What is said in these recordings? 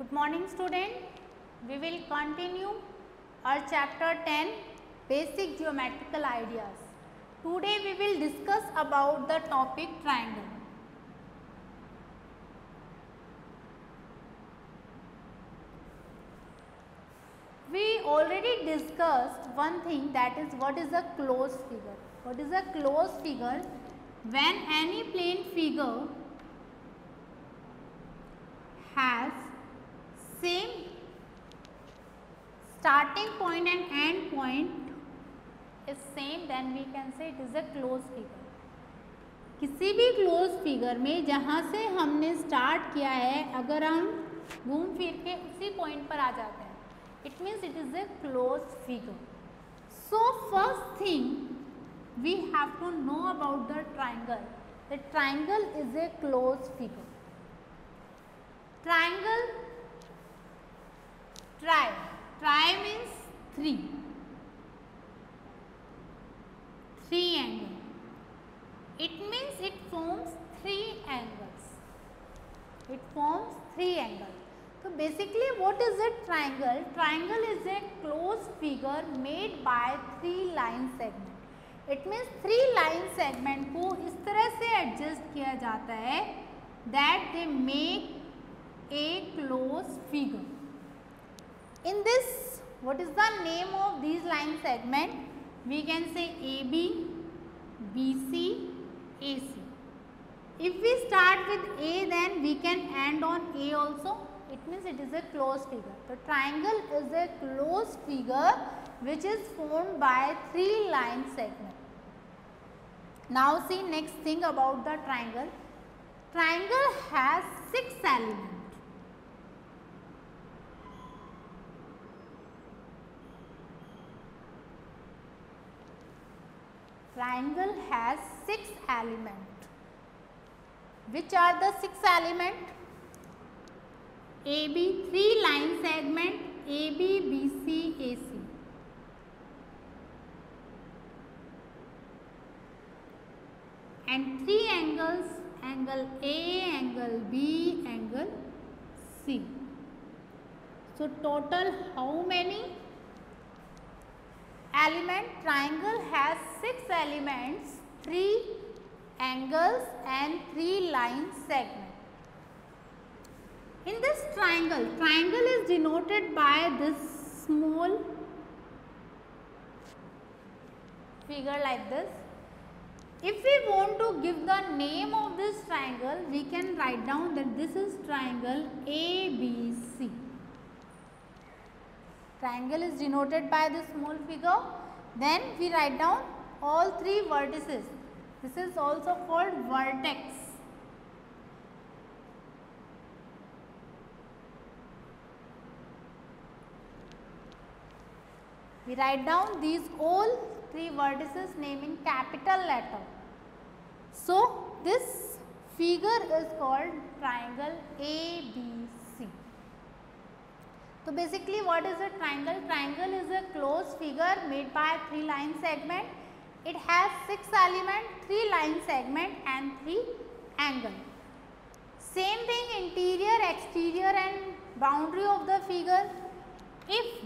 Good morning student. We will continue our chapter 10 basic geometrical ideas. Today we will discuss about the topic triangle. We already discussed one thing, that is what is a closed figure. What is a closed figure? When any plane figure has same starting point and end point is same, then we can say it is a closed figure. किसी भी close figure में जहाँ से हमने start किया है, अगर हम घूम फिर के उसी पॉइंट पर आ जाते हैं, it means it is a closed figure. So first thing we have to know about the triangle. The triangle is a closed figure. Triangle, tri means three angle. It means it forms three angles. It forms three angles. So basically what is a triangle? Triangle is a closed figure made by three line segment. It means three line segment को इस तरह से adjust किया जाता है that they make a closed figure. In this, what is the name of these line segment? We can say AB, BC, AC. If we start with A, then we can end on A also. It means it is a closed figure. The triangle is a closed figure which is formed by three line segments. Now see next thing about the triangle. Triangle has 6 elements. Triangle has 6 elements. Which are the 6 elements? AB, 3 line segment, AB, BC, AC. And 3 angles, angle A, angle B, angle C. So total how many elements? Triangle has 6 elements, 3 angles and 3 line segments. In this triangle is denoted by this small figure like this. If we want to give the name of this triangle, we can write down that this is triangle ABC. Triangle is denoted by this small figure. Then we write down all 3 vertices. This is also called vertex. We write down these all 3 vertices name in capital letter. So this figure is called triangle ABC. So basically what is a triangle? Triangle is a closed figure made by 3 line segment. It has 6 elements, 3 line segment and 3 angle. Same thing, interior, exterior and boundary of the figure. If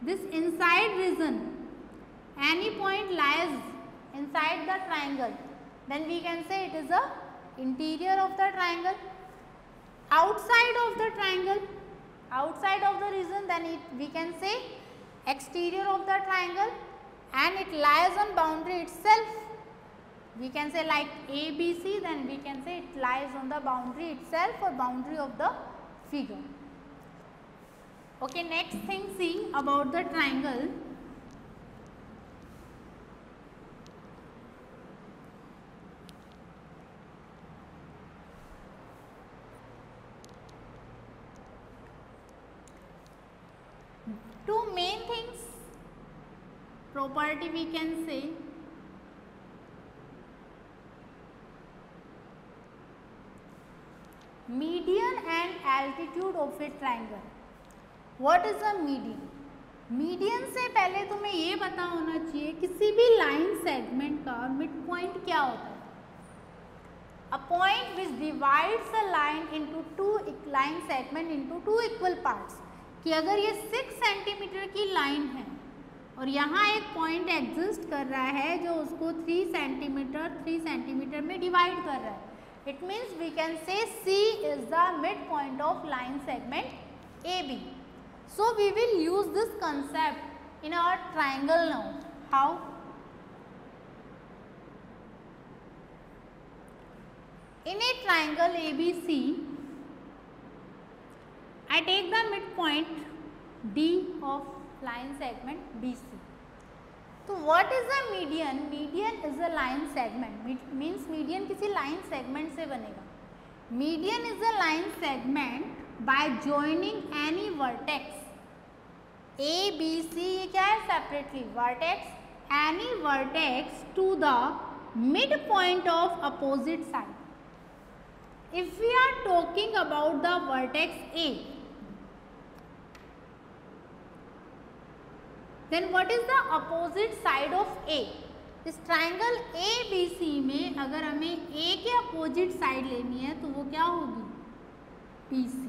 this inside region, any point lies inside the triangle, then we can say it is a interior of the triangle. Outside of the triangle, outside of the region, then we can say exterior of the triangle, and it lies on boundary itself. We can say like ABC, then we can say it lies on the boundary itself or boundary of the figure. Okay, next thing, see about the triangle. Two main things, property we can say. Median and altitude of a triangle. What is a median? Median से पहले तुम्हें ये पता होना चाहिए किसी भी line segment का मिड पॉइंट क्या होता है. a point which divides a line into two line segment into two equal parts. कि अगर ये 6 सेंटीमीटर की लाइन है और यहाँ एक पॉइंट एग्जिस्ट कर रहा है जो उसको 3 सेंटीमीटर में डिवाइड कर रहा है. It means we can say C is the midpoint of line segment AB. So we will use this concept in our triangle now. How? In a triangle ABC, I take the midpoint D of line segment BC. तो what is the median? Median is a line segment. Means median किसी line segment से बनेगा. Median is a line segment by joining any vertex. A, B, C ये क्या है? Separately vertex. Any vertex to the midpoint of opposite side. If we are talking about the vertex A, then what is the opposite side of A? इस triangle ABC में अगर हमें A के opposite side लेनी है तो वो क्या होगी? BC.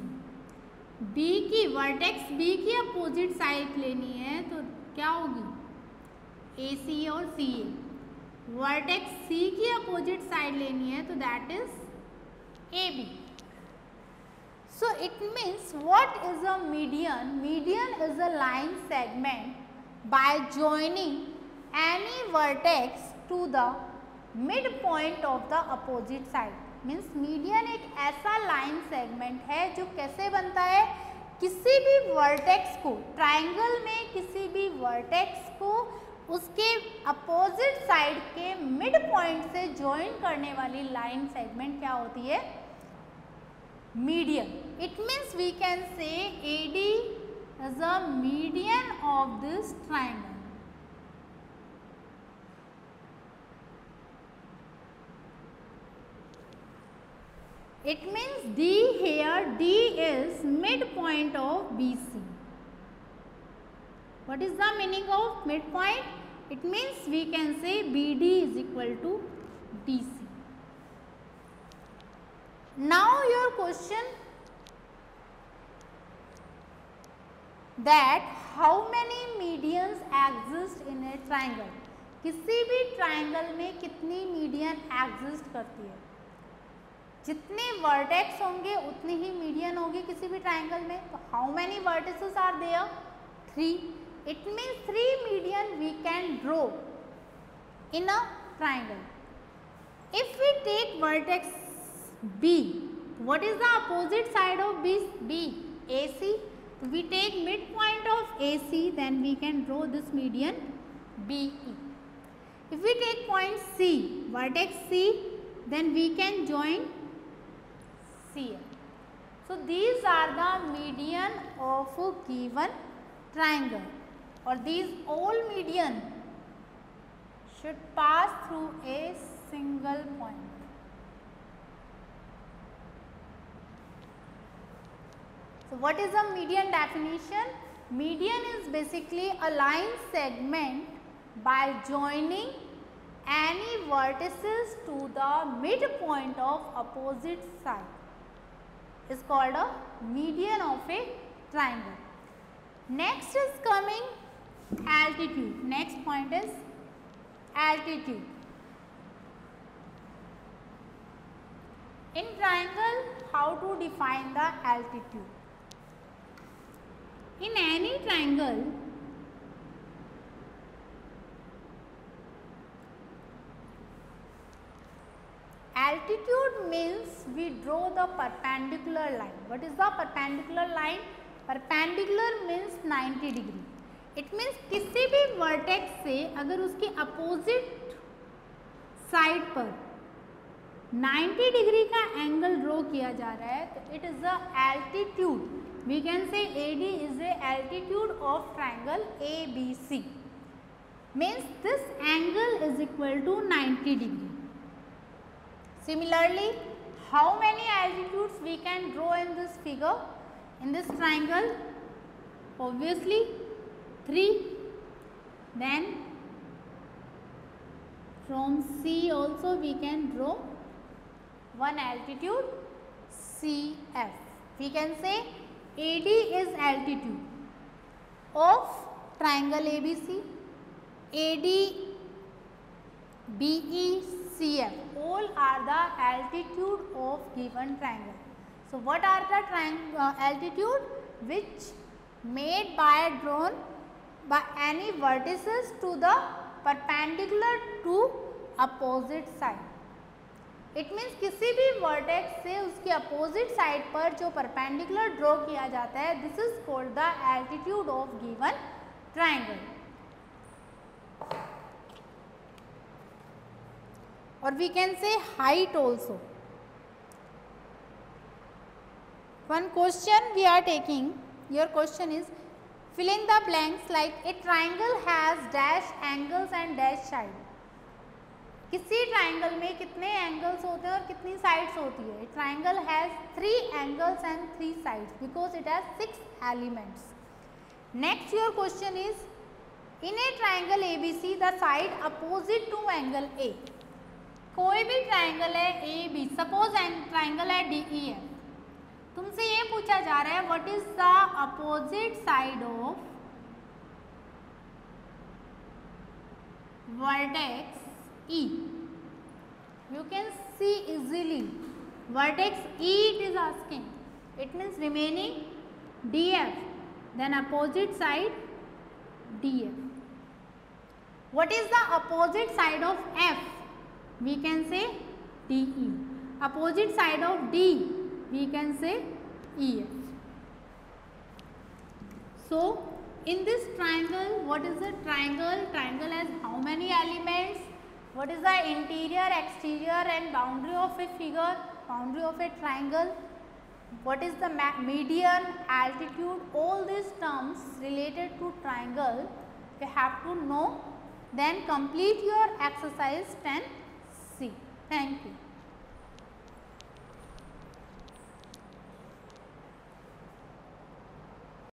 B की vertex B की opposite side लेनी है तो क्या होगी? AC और CA. Vertex C की opposite side लेनी है तो that is AB. So it means what is a median? Median is a line segment by joining any vertex to the midpoint of the opposite side. Means median एक ऐसा line segment है जो कैसे बनता है? किसी भी vertex को triangle में किसी भी vertex को उसके अपोजिट साइड के मिड पॉइंट से ज्वाइन करने वाली लाइन सेगमेंट क्या होती है? Median. It means we can say AD is a median of this triangle. It means D here, D is midpoint of BC. What is the meaning of midpoint? It means we can say BD is equal to DC. Now your question that how many medians exist in a triangle? किसी भी triangle में कितनी median exist करती है? जितने vertex होंगे उतनी ही median होगी किसी भी triangle में. तो how many vertices are there? 3. It means 3 median we can draw in a triangle. If we take vertex B, what is the opposite side of B? AC. So we take midpoint of AC, then we can draw this median BE. If we take point C, vertex C, then we can join CL. So these are the median of a given triangle. Or these all median should pass through a single point. So what is a median definition? Median is basically a line segment by joining any vertices to the midpoint of opposite side. Is called a median of a triangle. Next is coming altitude. Next point is altitude. In triangle, how to define the altitude? In any triangle, altitude means we draw the perpendicular line. What is the perpendicular line? Perpendicular means 90 degree. It means किसी भी vertex से अगर उसके opposite side पर 90 degree का angle draw किया जा रहा है तो it is the altitude. We can say AD is the altitude of triangle ABC. Means this angle is equal to 90 degree. Similarly, how many altitudes we can draw in this figure? In this triangle, obviously 3. Then from C also we can draw one altitude CF. We can say AD is altitude of triangle ABC, AD, BE, CF, all are the altitude of given triangle. So what are the altitude which made by drawn by any vertices to the perpendicular to opposite side. It means किसी भी vertex से उसके opposite side पर जो perpendicular draw किया जाता है, this is called the altitude of given triangle. और we can say height also. One question we are taking, your question is fill in the blanks like a triangle has dash angles and dash side. किसी triangle में कितने angles होते हैं और कितनी sides होती है? Triangle has 3 angles and 3 sides because it has 6 elements. Next your question is in a triangle ABC the side opposite to angle A. कोई भी ट्राइंगल है AB, सपोज ट्राइंगल है DEF. तुमसे ये पूछा जा रहा है what is the opposite side of vertex E. You can see easily vertex E it is asking. It means remaining DF, then opposite side DF. What is the opposite side of F? We can say DE. Opposite side of D we can say EF. So in this triangle, what is the triangle? Triangle has how many elements? What is the interior, exterior and boundary of a figure, boundary of a triangle? What is the median, altitude? All these terms related to triangle you have to know. Then complete your exercise 10C. Thank you.